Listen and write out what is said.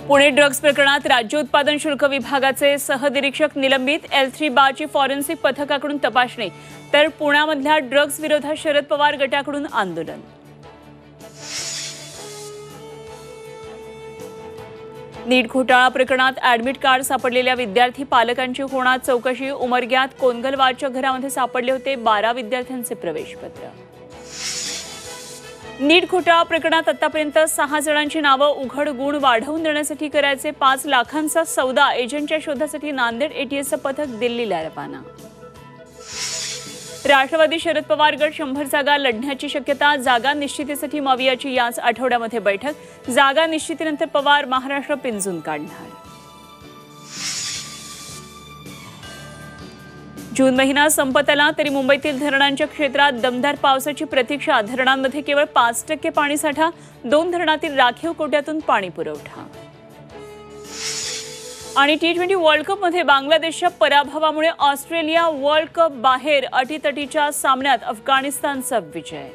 Pune drugs प्रकरणात राज्य उत्पादन शुल्क विभागाचे सहनिरीक्षक निलंबित। L3 बारची फॉरेन्सिक पथकाकडून तपासणी तर पुण्यामधल्या ड्रग्ज विरोधात शरद पवार गटाकडून आंदोलन। नीट घोटाळा प्रकरणात ॲडमिट कार्ड सापडलेल्या विद्यार्थी पालकांची होणार चौकशी। उमरग्यात कोनगलवारच्या घरामध्ये सापडले होते 12 विद्यार्थ्यांचे प्रवेशपत्र। नीट घोटाळा प्रकरणात आतापर्यंत 6 जणांची नावं उघड गुण वाढवून देण्यासाठी करायचे 5 लाखांचा सौदा। एजंटच्या शोधासाठी नांदेड ATSचं पथक दिल्लीला रवाना। राष्ट्रवादी शरद पवार गट 100 जागा लढण्याची शक्यता। जागा निश्चितीसाठी मवियाची याच आठवड्यामध्ये बैठक। जागा निश्चितीनंतर पवार महाराष्ट्र पिंजून काढणार। जून महिना संपत आला तरी मुंबईतील धरणांच्या क्षेत्रात दमदार पावसाची प्रतीक्षा। धरणांमध्ये केवळ 5% पाणीसाठा। 2 धरणातील राखीव कोट्यातून पाणी पुरवठा। आणि T20 वर्ल्ड कपमध्ये बांगलादेशच्या पराभवामुळे ऑस्ट्रेलिया वर्ल्ड कप बाहेर। अटीतटीच्या सामन्यात अफगाणिस्तानचा विजय।